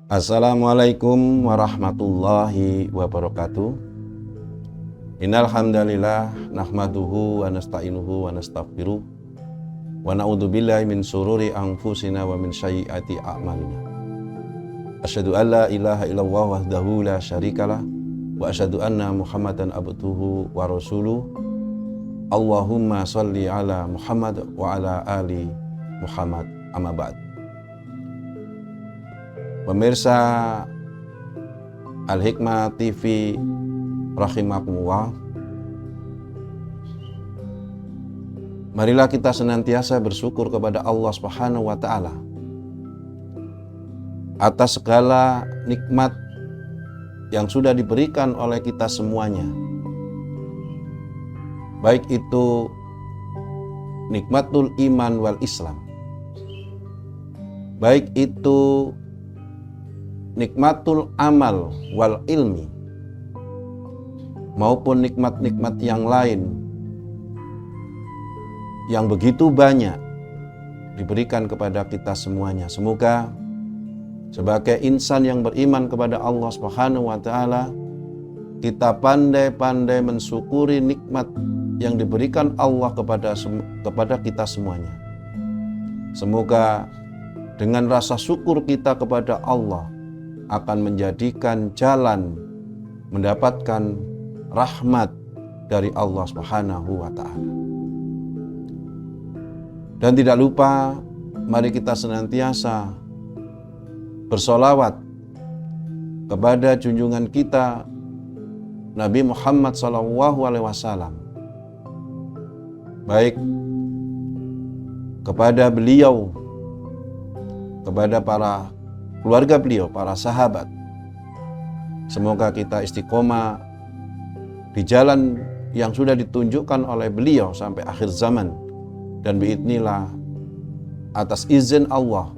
Assalamualaikum warahmatullahi wabarakatuh. Innal hamdalillah nahmaduhu wa nasta'inuhu wa nastaghfiruh wa na'udzu billahi min syururi anfusina wa min sayyiati a'malina. Asyhadu an la ilaha illallah wahdahu la syarikalah wa asyhadu anna Muhammadan abduhu wa rasuluh. Allahumma shalli ala Muhammad wa ala ali Muhammad, amma ba'd. Pemirsa Al-Hikmah TV rahimakumullah, marilah kita senantiasa bersyukur kepada Allah Subhanahu wa taala atas segala nikmat yang sudah diberikan oleh kita semuanya. Baik itu nikmatul iman wal Islam, baik itu nikmatul amal wal ilmi, maupun nikmat-nikmat yang lain yang begitu banyak diberikan kepada kita semuanya. Semoga sebagai insan yang beriman kepada Allah Subhanahu wa taala, kita pandai-pandai mensyukuri nikmat yang diberikan Allah kepada kita semuanya. Semoga dengan rasa syukur kita kepada Allah akan menjadikan jalan mendapatkan rahmat dari Allah Subhanahu wa taala. Dan tidak lupa, mari kita senantiasa bersolawat kepada junjungan kita Nabi Muhammad SAW, baik kepada beliau, kepada para keluarga beliau, para sahabat. Semoga kita istiqomah di jalan yang sudah ditunjukkan oleh beliau sampai akhir zaman. Dan biidznillah, atas izin Allah,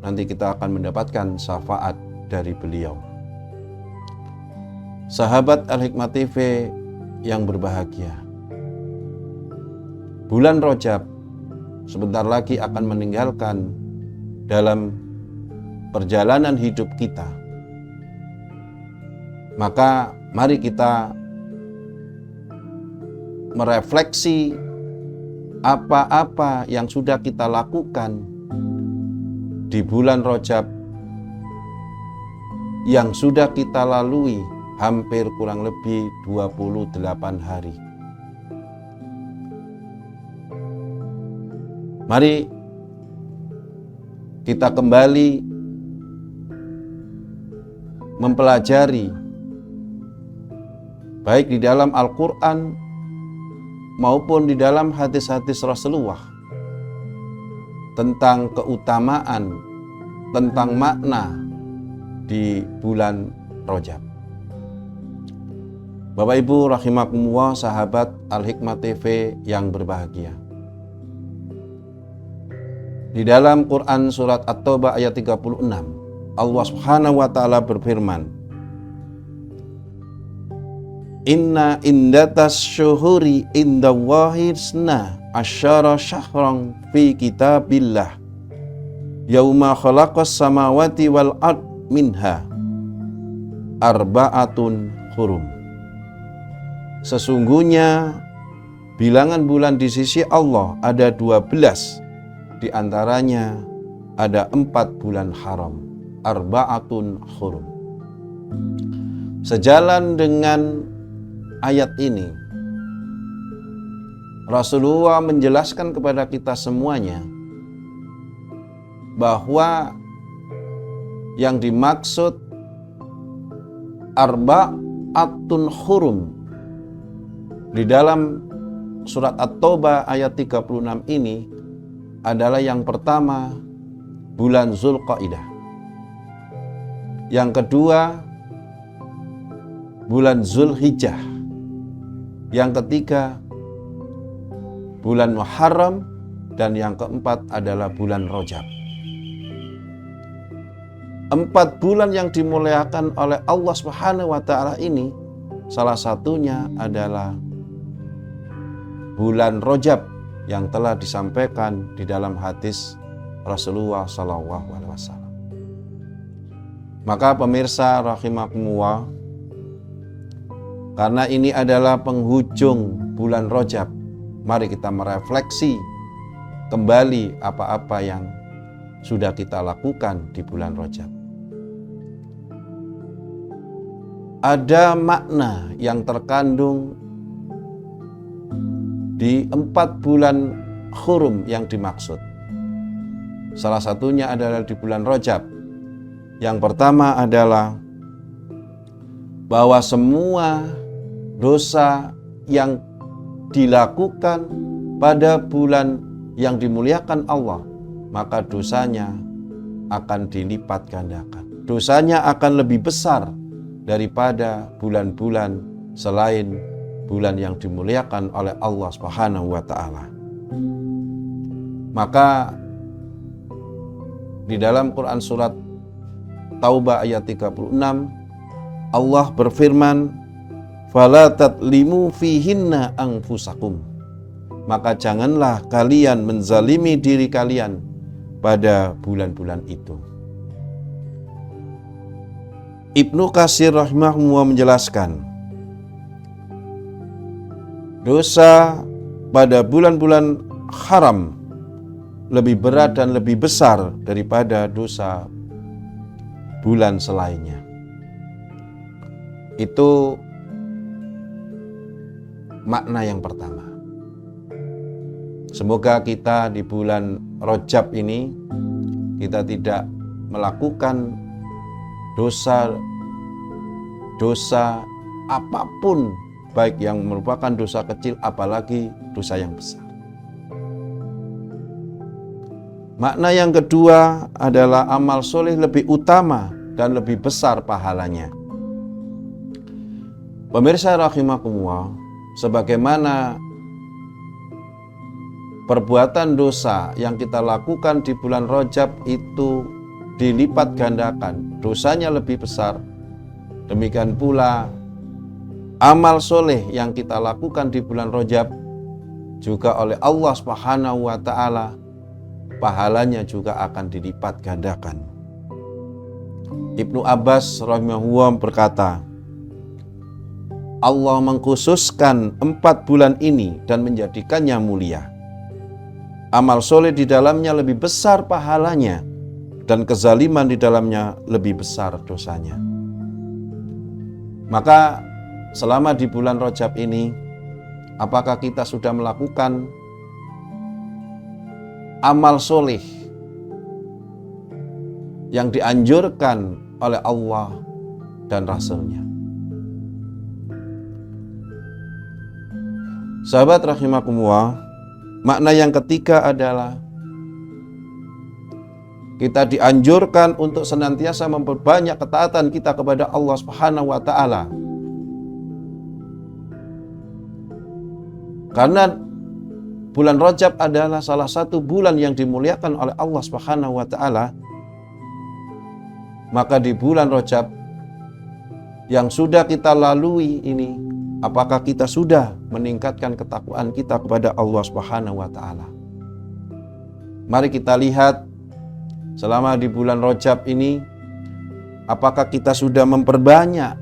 nanti kita akan mendapatkan syafaat dari beliau. Sahabat Al-Hikmah TV yang berbahagia, bulan Rajab sebentar lagi akan meninggalkan dalam perjalanan hidup kita. Maka mari kita merefleksi apa-apa yang sudah kita lakukan di bulan Rajab yang sudah kita lalui hampir kurang lebih 28 hari. Mari kita kembali mempelajari baik di dalam Al-Quran maupun di dalam hadis-hadis Rasulullah tentang keutamaan, tentang makna di bulan Rajab. Bapak Ibu rahimakumullah, sahabat Al-Hikmah TV yang berbahagia. Di dalam Quran surat At-Taubah ayat 36, Allah Subhanahu wa taala berfirman, Inna indatas syuhuri indallahi isna asyara syahran fi kitabillah yauma khalaqas samawati wal ard minha arba'atun hurum. Sesungguhnya bilangan bulan di sisi Allah ada 12, di antaranya ada 4 bulan haram, arba'atun hurum. Sejalan dengan ayat ini, Rasulullah menjelaskan kepada kita semuanya bahwa yang dimaksud arba'atun hurum di dalam surat At-Taubah ayat 36 ini adalah yang pertama bulan Zulqaidah, yang kedua bulan Zulhijjah, yang ketiga bulan Muharram, dan yang keempat adalah bulan Rajab. 4 bulan yang dimuliakan oleh Allah Subhanahu wa taala ini, salah satunya adalah bulan Rajab yang telah disampaikan di dalam hadis Rasulullah SAW. Maka pemirsa rahimakumullah, karena ini adalah penghujung bulan Rajab, mari kita merefleksi kembali apa-apa yang sudah kita lakukan di bulan Rajab. Ada makna yang terkandung di 4 bulan hurum yang dimaksud. Salah satunya adalah di bulan Rajab. Yang pertama adalah bahwa semua dosa yang dilakukan pada bulan yang dimuliakan Allah, maka dosanya akan dilipat gandakan. Dosanya akan lebih besar daripada bulan-bulan selain bulan yang dimuliakan oleh Allah Subhanahu wa taala. Maka di dalam Quran surat Taubah ayat 36, Allah berfirman, "Fala tatlimu fihinna anfusakum." Maka janganlah kalian menzalimi diri kalian pada bulan-bulan itu. Ibnu Katsir rahimahullah menjelaskan, dosa pada bulan-bulan haram lebih berat dan lebih besar daripada dosa bulan selainnya. Itu makna yang pertama. Semoga kita di bulan Rajab ini kita tidak melakukan dosa apapun, baik yang merupakan dosa kecil apalagi dosa yang besar. Makna yang kedua adalah amal soleh lebih utama dan lebih besar pahalanya. Pemirsa rahimakumullah, sebagaimana perbuatan dosa yang kita lakukan di bulan Rajab itu dilipat gandakan, dosanya lebih besar. Demikian pula amal soleh yang kita lakukan di bulan Rajab juga oleh Allah Subhanahu wa taala pahalanya juga akan dilipat gandakan. Ibnu Abbas rahimahullah berkata, Allah mengkhususkan 4 bulan ini dan menjadikannya mulia. Amal soleh di dalamnya lebih besar pahalanya dan kezaliman di dalamnya lebih besar dosanya. Maka selama di bulan Rajab ini, apakah kita sudah melakukan amal soleh yang dianjurkan oleh Allah dan Rasul-Nya? Sahabat rahimakumullah, makna yang ketiga adalah kita dianjurkan untuk senantiasa memperbanyak ketaatan kita kepada Allah Subhanahu wa taala. Karena bulan Rajab adalah salah satu bulan yang dimuliakan oleh Allah Subhanahu wa taala. Maka di bulan Rajab yang sudah kita lalui ini, apakah kita sudah meningkatkan ketakwaan kita kepada Allah Subhanahu wa taala? Mari kita lihat selama di bulan Rajab ini, apakah kita sudah memperbanyak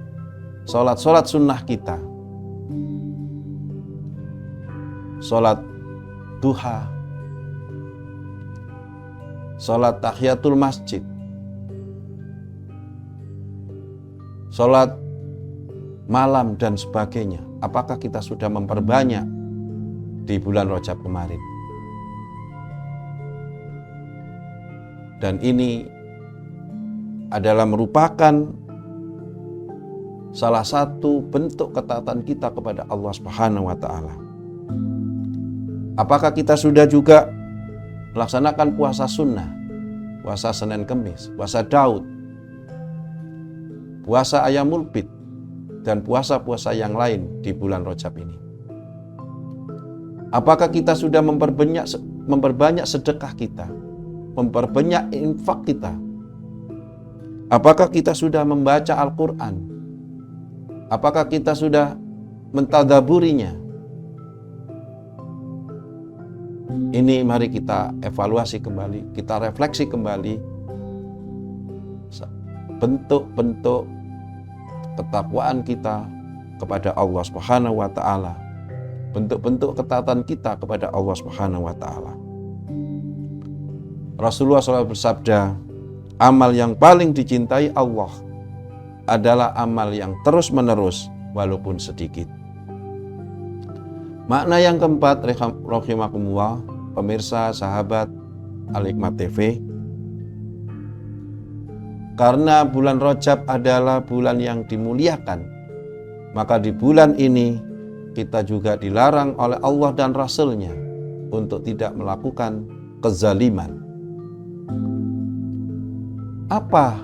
sholat sunnah kita, sholat duha, sholat tahiyatul masjid, sholat malam dan sebagainya. Apakah kita sudah memperbanyak di bulan Rajab kemarin? Dan ini adalah merupakan salah satu bentuk ketaatan kita kepada Allah Subhanahu wa taala. Apakah kita sudah juga melaksanakan puasa sunnah, puasa Senin Kemis, puasa Daud, puasa Ayyamul Bid, dan puasa-puasa yang lain di bulan Rajab ini? Apakah kita sudah memperbanyak sedekah kita, memperbanyak infak kita? Apakah kita sudah membaca Al-Quran? Apakah kita sudah mentadaburinya? Ini mari kita evaluasi kembali, kita refleksi kembali. bentuk-bentuk ketakwaan kita kepada Allah Subhanahu wa taala, bentuk-bentuk ketaatan kita kepada Allah Subhanahu wa taala. Rasulullah SAW bersabda, amal yang paling dicintai Allah adalah amal yang terus-menerus walaupun sedikit. Makna yang keempat, rahimakumullah, pemirsa, sahabat Al-Hikmah TV, karena bulan Rajab adalah bulan yang dimuliakan, maka di bulan ini kita juga dilarang oleh Allah dan Rasul-Nya untuk tidak melakukan kezaliman. Apa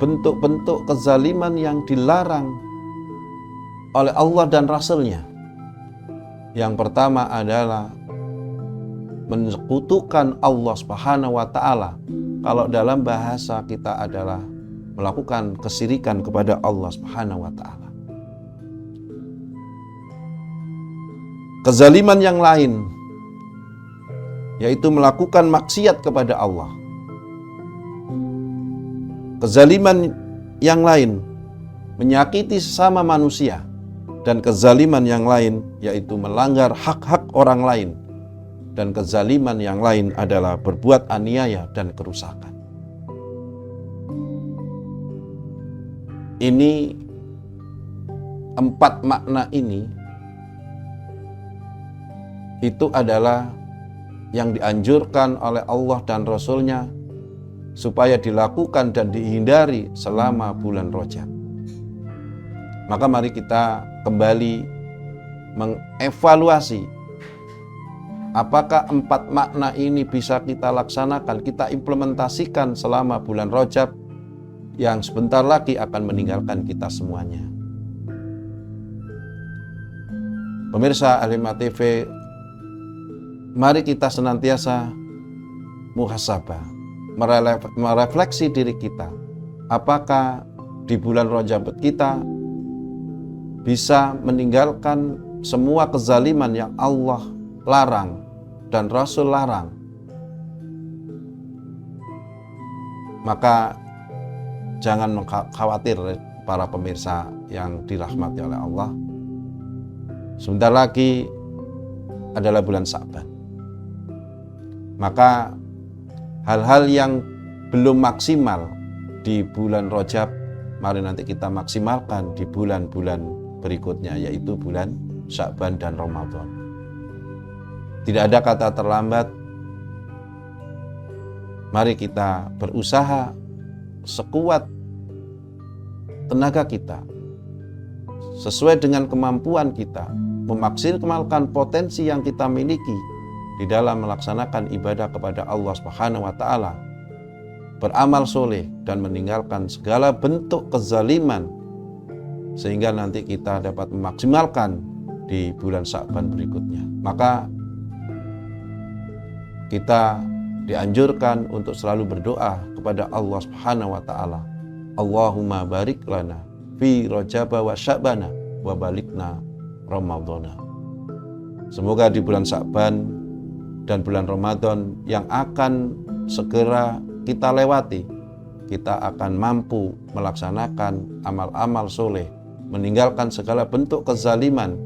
bentuk-bentuk kezaliman yang dilarang oleh Allah dan Rasul-Nya? Yang pertama adalah menyekutukan Allah Subhanahu wa taala. Kalau dalam bahasa kita adalah melakukan kesyirikan kepada Allah Subhanahu wa taala. Kezaliman yang lain yaitu melakukan maksiat kepada Allah. Kezaliman yang lain menyakiti sesama manusia, dan kezaliman yang lain yaitu melanggar hak-hak orang lain, dan kezaliman yang lain adalah berbuat aniaya dan kerusakan. Ini 4 makna ini itu adalah yang dianjurkan oleh Allah dan Rasul-Nya supaya dilakukan dan dihindari selama bulan Rajab. Maka mari kita kembali mengevaluasi apakah 4 makna ini bisa kita laksanakan, kita implementasikan selama bulan Rajab yang sebentar lagi akan meninggalkan kita semuanya. Pemirsa Al-Hikmah TV, mari kita senantiasa muhasabah, merefleksi diri kita. Apakah di bulan Rajab kita bisa meninggalkan semua kezaliman yang Allah larang dan Rasul larang? Maka jangan khawatir para pemirsa yang dirahmati oleh Allah. Sebentar lagi adalah bulan Sya'ban. Maka hal-hal yang belum maksimal di bulan Rajab, mari nanti kita maksimalkan di bulan-bulan berikutnya, yaitu bulan Sya'ban dan Ramadan. Tidak ada kata terlambat. Mari kita berusaha sekuat tenaga kita, sesuai dengan kemampuan kita, memaksimalkan potensi yang kita miliki di dalam melaksanakan ibadah kepada Allah Subhanahu wa taala, beramal soleh dan meninggalkan segala bentuk kezaliman, sehingga nanti kita dapat memaksimalkan di bulan Sya'ban berikutnya. Maka kita dianjurkan untuk selalu berdoa kepada Allah Subhanahu wa taala, Allahumma barik lana fi Rajab wa Sya'bana wa balikna Ramadhana. Semoga di bulan Sya'ban dan bulan Ramadan yang akan segera kita lewati, kita akan mampu melaksanakan amal-amal soleh, meninggalkan segala bentuk kezaliman,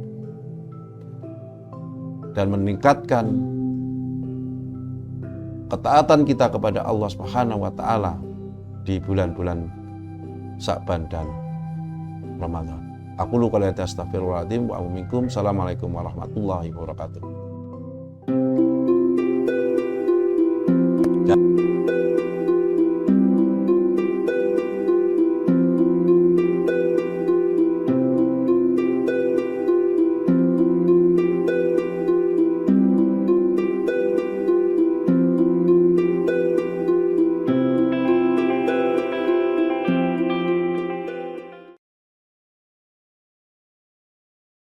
dan meningkatkan ketaatan kita kepada Allah Subhanahu wa taala di bulan-bulan Sya'ban dan Ramadan. Aku lu qouli hadza astaghfirullahaladzim wa a'udzu minkum. Assalamualaikum warahmatullahi wabarakatuh.